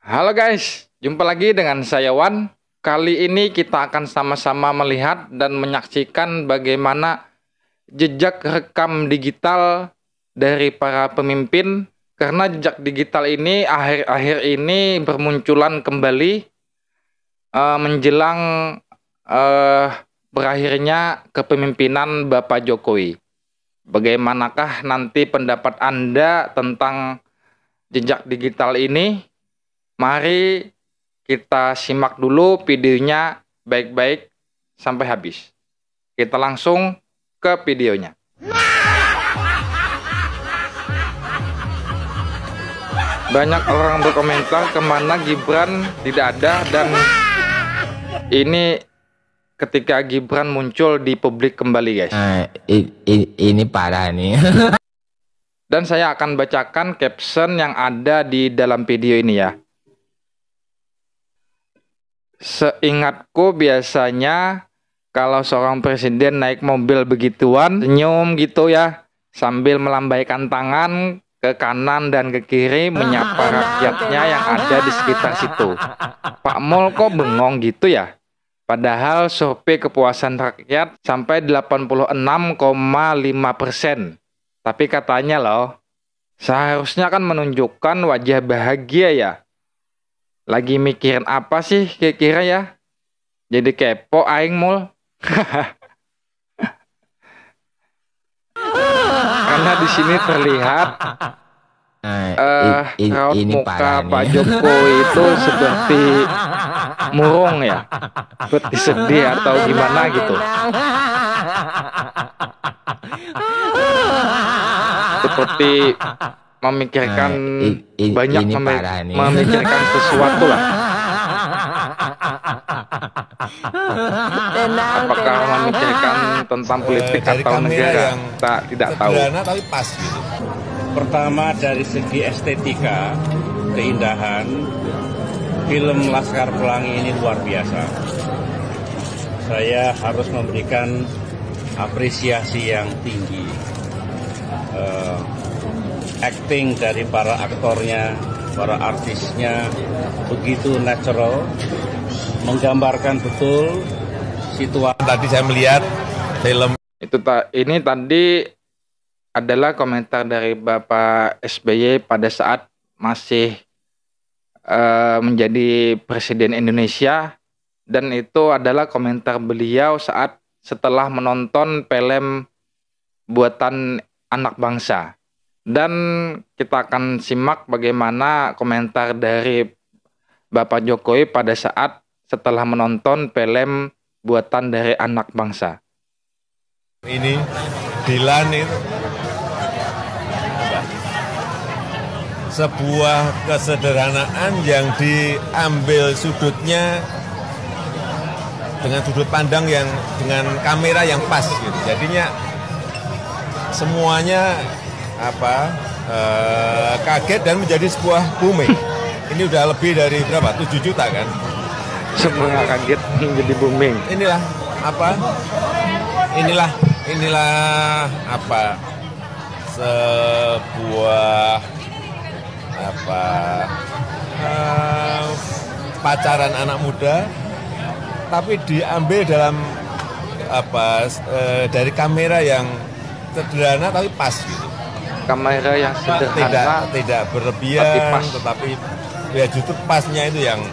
Halo guys, jumpa lagi dengan saya Wan. Kali ini kita akan sama-sama melihat dan menyaksikan bagaimana jejak rekam digital dari para pemimpin. Karena jejak digital ini akhir-akhir ini bermunculan kembali menjelang berakhirnya kepemimpinan Bapak Jokowi. Bagaimanakah nanti pendapat Anda tentang jejak digital ini? Mari kita simak dulu videonya baik-baik sampai habis. Kita langsung ke videonya. Banyak orang berkomentar kemana Gibran tidak ada, dan ini ketika Gibran muncul di publik kembali guys. Ini parah nih. Dan saya akan bacakan caption yang ada di dalam video ini ya. Seingatku biasanya kalau seorang presiden naik mobil begituan senyum gitu ya, sambil melambaikan tangan ke kanan dan ke kiri menyapa rakyatnya yang ada di sekitar situ. Pak Mul kok bengong gitu ya? Padahal survei kepuasan rakyat sampai 86,5%. Tapi katanya loh, seharusnya kan menunjukkan wajah bahagia ya. Lagi mikirin apa sih kira-kira ya? Jadi kepo aing Mul. Karena di sini terlihat raut muka Pak Jokowi itu seperti murung ya, seperti sedih atau gimana gitu. Seperti memikirkan banyak memikirkan sesuatu lah. Apakah memikirkan tentang politik atau negara, kita tidak tahu. Tapi pas gitu. Pertama dari segi estetika, keindahan, film Laskar Pelangi ini luar biasa. Saya harus memberikan apresiasi yang tinggi. Acting dari para aktornya, para artisnya begitu natural, menggambarkan betul situasi. Tadi saya melihat film itu ini tadi adalah komentar dari Bapak SBY pada saat masih menjadi Presiden Indonesia, dan itu adalah komentar beliau saat setelah menonton film buatan anak bangsa. Dan kita akan simak bagaimana komentar dari Bapak Jokowi pada saat setelah menonton film buatan dari anak bangsa. ini Dilan itu sebuah kesederhanaan yang diambil sudutnya dengan sudut pandang yang dengan kamera yang pas gitu. Jadinya semuanya kaget dan menjadi sebuah booming. Ini udah lebih dari berapa? 7 juta kan? Semua kaget menjadi booming. Inilah sebuah pacaran anak muda, tapi diambil dalam dari kamera yang sederhana tapi pas gitu. Kamera yang sederhana, tidak berlebihan, tetapi ya justru pasnya itu yang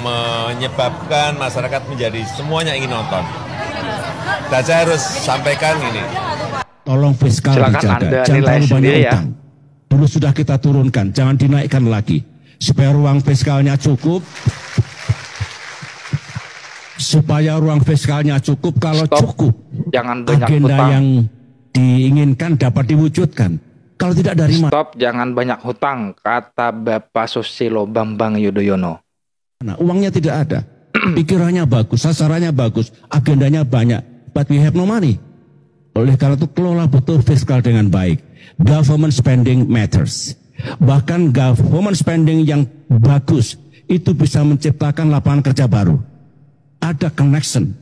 menyebabkan masyarakat menjadi semuanya ingin nonton. Dan saya harus sampaikan ini. Tolong fiskal dijaga, jangan terlalu banyak utang. Dulu sudah kita turunkan, jangan dinaikkan lagi. Supaya ruang fiskalnya cukup. Kalau cukup, jangan banyak agenda hutang. yang diinginkan dapat diwujudkan. Kalau tidak dari mana? Stop, jangan banyak hutang, kata Bapak Susilo Bambang Yudhoyono. Nah, uangnya tidak ada, pikirannya bagus, sasarannya bagus, agendanya banyak, but we have no money. Oleh karena itu kelola betul fiskal dengan baik. Government spending matters. Bahkan government spending yang bagus itu bisa menciptakan lapangan kerja baru. Ada connection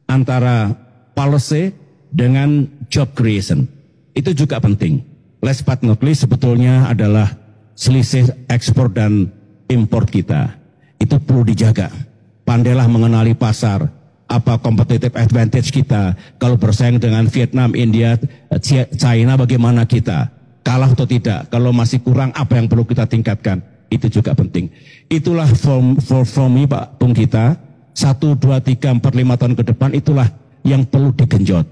antara policy dengan job creation. Itu juga penting. Last but not least sebetulnya adalah selisih ekspor dan import kita. Itu perlu dijaga. Pandailah mengenali pasar, apa competitive advantage kita. Kalau bersaing dengan Vietnam, India, China, bagaimana kita? Kalah atau tidak? Kalau masih kurang, apa yang perlu kita tingkatkan? Itu juga penting. Itulah for me, Pak Bung kita, 1, 2, 3, 4, 5 tahun ke depan, itulah yang perlu digenjot.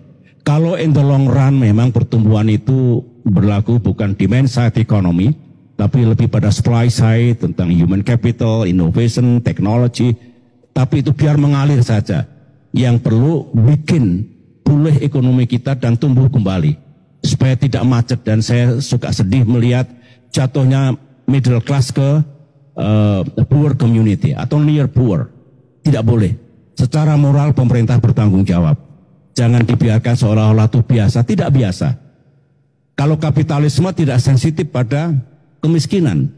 Kalau in the long run memang pertumbuhan itu berlaku bukan demand side economy, tapi lebih pada supply side tentang human capital, innovation, technology. Tapi itu biar mengalir saja. Yang perlu bikin pulih ekonomi kita dan tumbuh kembali. Supaya tidak macet. Dan saya suka sedih melihat jatuhnya middle class ke poor community atau near poor. Tidak boleh. Secara moral pemerintah bertanggung jawab. Jangan dibiarkan seolah-olah itu biasa. Tidak biasa. Kalau kapitalisme tidak sensitif pada kemiskinan.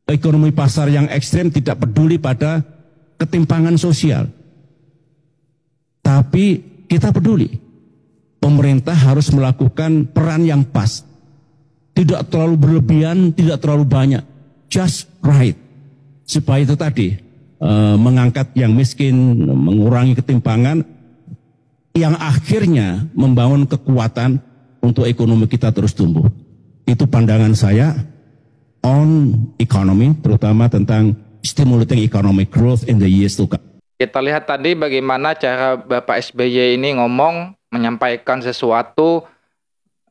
Ekonomi pasar yang ekstrem tidak peduli pada ketimpangan sosial. Tapi kita peduli. Pemerintah harus melakukan peran yang pas. Tidak terlalu berlebihan, tidak terlalu banyak. Just right. Supaya itu tadi, mengangkat yang miskin, mengurangi ketimpangan, yang akhirnya membangun kekuatan untuk ekonomi kita terus tumbuh. Itu pandangan saya on economy, terutama tentang stimulating economic growth in the years to come. Kita lihat tadi bagaimana cara Bapak SBY ini ngomong, menyampaikan sesuatu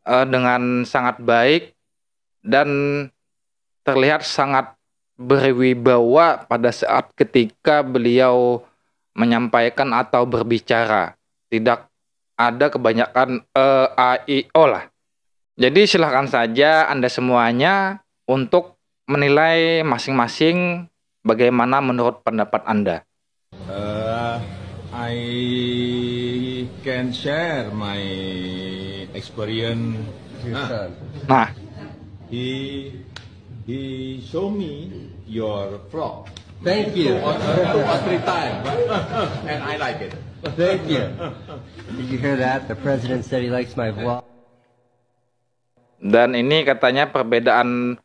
dengan sangat baik dan terlihat sangat berwibawa pada saat ketika beliau menyampaikan atau berbicara. Tidak ada kebanyakan AIO lah. Jadi silahkan saja Anda semuanya untuk menilai masing-masing bagaimana menurut pendapat Anda. I can share my experience. Nah, he show me your vlog. Thank you. 2 or 3 times, and I like it. Thank you. Did you hear that? The president said he likes my vlog. dan ini katanya perbedaan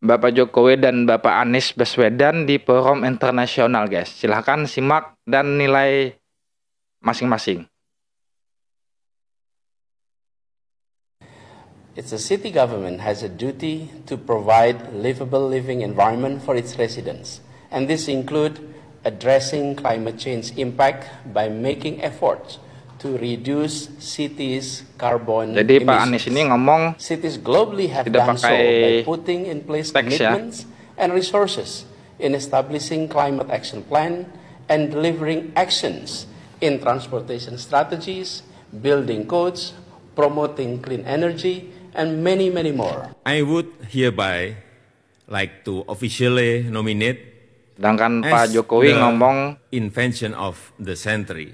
Bapak Jokowi dan Bapak Anies Baswedan di forum internasional, guys. Silahkan simak dan nilai masing-masing. It's a city government has a duty to provide livable living environment for its residents. And this include addressing climate change impact by making efforts to reduce cities' carbon Jadi emissions. Pak Anies ini ngomong Cities globally have tidak done so pakai by putting in place teks ya. commitments and resources in establishing climate action plan and delivering actions in transportation strategies, building codes, promoting clean energy, and many, many more. I would hereby like to officially nominate Sedangkan as Pak Jokowi the ngomong invention of the century,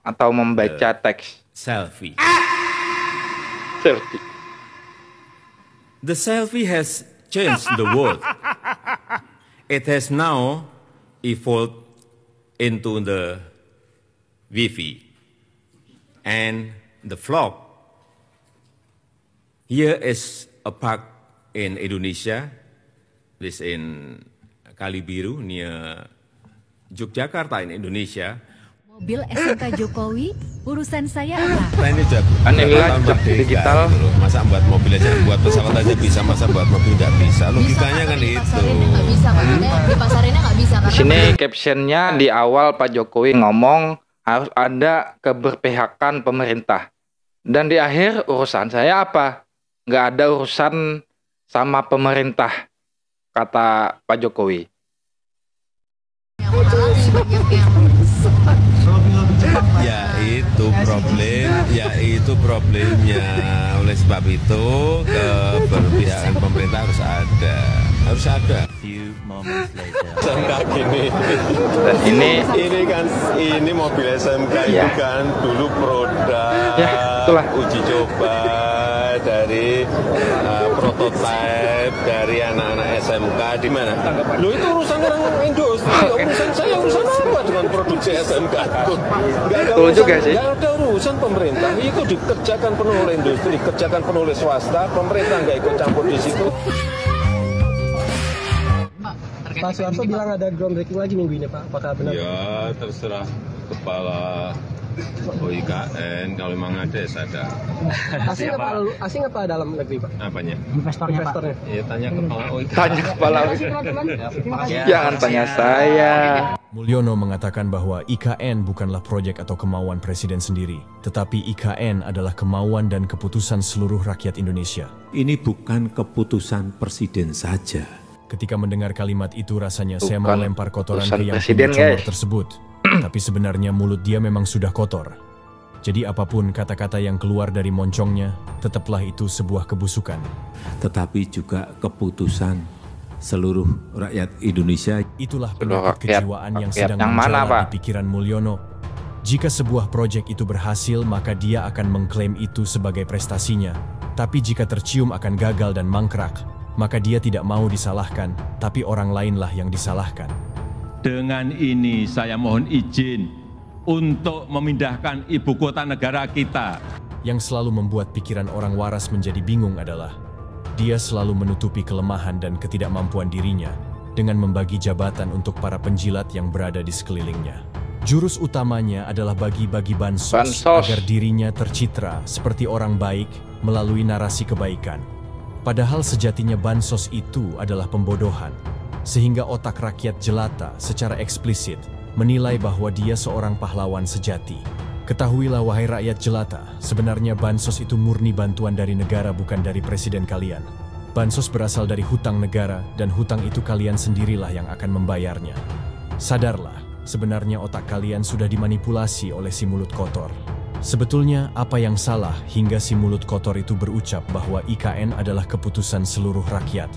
atau membaca teks. selfie. Selfie. The selfie has changed the world. It has now evolved into the Wi-Fi and the vlog. Here is a park in Indonesia, this in Kalibiru near Yogyakarta in Indonesia. Mobil SMK Jokowi, urusan saya apa? Nah, ini Inilah jejak digital. gitu loh. Masa buat mobil aja, buat pesawat aja bisa, masa buat mobil nggak bisa? Logikanya kan itu. Dipasarinnya nggak bisa. Di sini captionnya di awal Pak Jokowi ngomong harus ada keberpihakan pemerintah. Dan di akhir urusan saya apa? Nggak ada urusan sama pemerintah, kata Pak Jokowi. Ya itu problemnya. Oleh sebab itu keberpihakan pemerintah harus ada. Dan ini mobil SMK Ya. itu kan dulu produk Ya, itulah. uji coba dari prototipe dari anak-anak SMK di mana? Loh itu urusan orang industri, urusan saya urusan apa dengan produksi SMK? Nggak ada Betul juga sih. nggak ada urusan pemerintah, itu dikerjakan penuh oleh industri, dikerjakan penuh oleh swasta, pemerintah nggak ikut campur di situ. Pak Soeharto bilang ada groundbreaking lagi minggu ini, Pak. Apakah benar? Ya terserah kepala OIKN, kalau memang ada ya ada. Asing apa dalam negeri, Pak? Apanya? Investornya. Ya tanya kepala OIKN. Tanya kepala. Jangan tanya saya. Mulyono mengatakan bahwa IKN bukanlah proyek atau kemauan presiden sendiri, tetapi IKN adalah kemauan dan keputusan seluruh rakyat Indonesia. Ini bukan keputusan presiden saja. Ketika mendengar kalimat itu rasanya saya Bukan mau lempar kotoran ke yang presiden, punya comor guys. tersebut. Tapi sebenarnya mulut dia memang sudah kotor. Jadi apapun kata-kata yang keluar dari moncongnya, tetaplah itu sebuah kebusukan. Tetapi juga keputusan seluruh rakyat Indonesia. Itulah Seluruh penyakit kejiwaan yang rakyat sedang yang mana, menjalar Pak? di pikiran Mulyono. Jika sebuah proyek itu berhasil, maka dia akan mengklaim itu sebagai prestasinya. Tapi jika tercium akan gagal dan mangkrak, maka dia tidak mau disalahkan, tapi orang lainlah yang disalahkan. Dengan ini saya mohon izin untuk memindahkan ibu kota negara kita. Yang selalu membuat pikiran orang waras menjadi bingung adalah dia selalu menutupi kelemahan dan ketidakmampuan dirinya dengan membagi jabatan untuk para penjilat yang berada di sekelilingnya. Jurus utamanya adalah bagi-bagi bansos agar dirinya tercitra seperti orang baik melalui narasi kebaikan. Padahal sejatinya bansos itu adalah pembodohan, sehingga otak rakyat jelata secara eksplisit menilai bahwa dia seorang pahlawan sejati. Ketahuilah wahai rakyat jelata, sebenarnya bansos itu murni bantuan dari negara, bukan dari presiden kalian. Bansos berasal dari hutang negara, dan hutang itu kalian sendirilah yang akan membayarnya. Sadarlah, sebenarnya otak kalian sudah dimanipulasi oleh si mulut kotor. Sebetulnya apa yang salah hingga si mulut kotor itu berucap bahwa IKN adalah keputusan seluruh rakyat?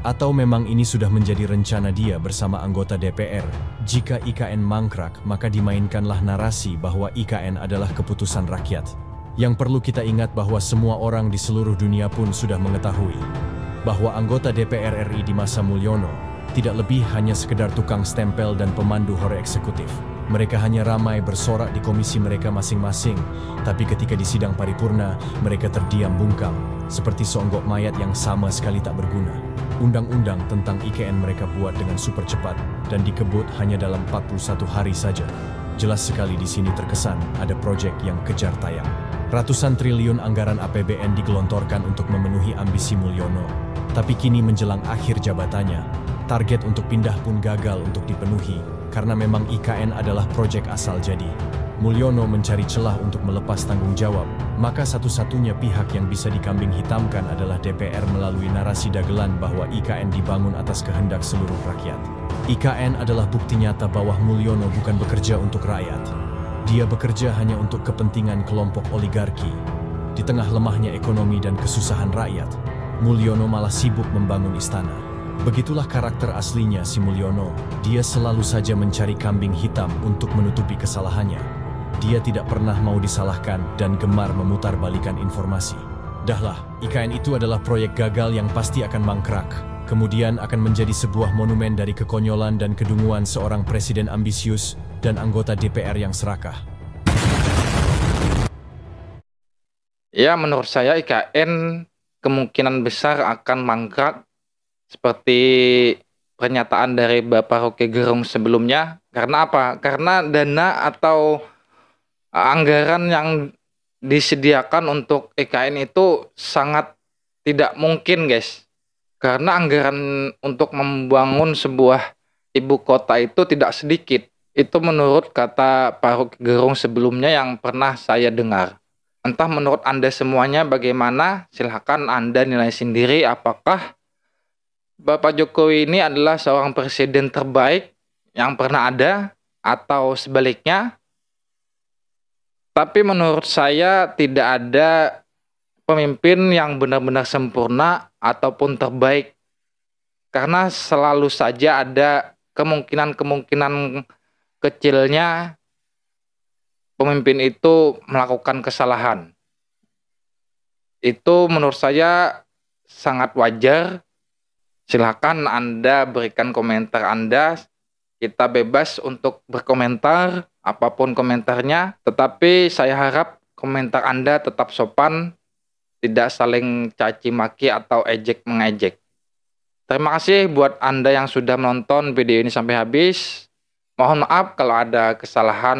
Atau memang ini sudah menjadi rencana dia bersama anggota DPR? Jika IKN mangkrak, maka dimainkanlah narasi bahwa IKN adalah keputusan rakyat. Yang perlu kita ingat bahwa semua orang di seluruh dunia pun sudah mengetahui bahwa anggota DPR RI di masa Mulyono tidak lebih hanya sekedar tukang stempel dan pemandu hore eksekutif. Mereka hanya ramai bersorak di komisi mereka masing-masing, tapi ketika di sidang paripurna, mereka terdiam bungkam, seperti seonggok mayat yang sama sekali tak berguna. Undang-undang tentang IKN mereka buat dengan super cepat dan dikebut hanya dalam 41 hari saja. Jelas sekali di sini terkesan ada proyek yang kejar tayang. Ratusan triliun anggaran APBN digelontorkan untuk memenuhi ambisi Mulyono. Tapi kini menjelang akhir jabatannya, target untuk pindah pun gagal untuk dipenuhi karena memang IKN adalah proyek asal jadi. Mulyono mencari celah untuk melepas tanggung jawab, maka satu-satunya pihak yang bisa dikambing hitamkan adalah DPR melalui narasi dagelan bahwa IKN dibangun atas kehendak seluruh rakyat. IKN adalah bukti nyata bahwa Mulyono bukan bekerja untuk rakyat. Dia bekerja hanya untuk kepentingan kelompok oligarki. Di tengah lemahnya ekonomi dan kesusahan rakyat, Mulyono malah sibuk membangun istana. Begitulah karakter aslinya si Mulyono. Dia selalu saja mencari kambing hitam untuk menutupi kesalahannya. Dia tidak pernah mau disalahkan dan gemar memutarbalikkan informasi. Dahlah, IKN itu adalah proyek gagal yang pasti akan mangkrak. Kemudian akan menjadi sebuah monumen dari kekonyolan dan kedunguan seorang presiden ambisius dan anggota DPR yang serakah. Ya, menurut saya IKN kemungkinan besar akan mangkrak seperti pernyataan dari Bapak Roky Gerung sebelumnya. Karena apa? Karena dana atau anggaran yang disediakan untuk IKN itu sangat tidak mungkin, guys. Karena anggaran untuk membangun sebuah ibu kota itu tidak sedikit. Itu menurut kata Pak Roky Gerung sebelumnya yang pernah saya dengar. Entah menurut Anda semuanya bagaimana, silahkan Anda nilai sendiri apakah Bapak Jokowi ini adalah seorang presiden terbaik yang pernah ada atau sebaliknya. Tapi menurut saya tidak ada pemimpin yang benar-benar sempurna ataupun terbaik. Karena selalu saja ada kemungkinan-kemungkinan kecilnya pemimpin itu melakukan kesalahan. Itu menurut saya sangat wajar. Silakan Anda berikan komentar Anda. Kita bebas untuk berkomentar, apapun komentarnya. Tetapi saya harap komentar Anda tetap sopan, tidak saling caci maki atau ejek mengejek. Terima kasih buat Anda yang sudah menonton video ini sampai habis. Mohon maaf kalau ada kesalahan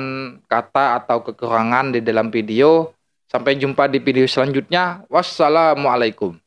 kata atau kekurangan di dalam video. Sampai jumpa di video selanjutnya. Wassalamualaikum.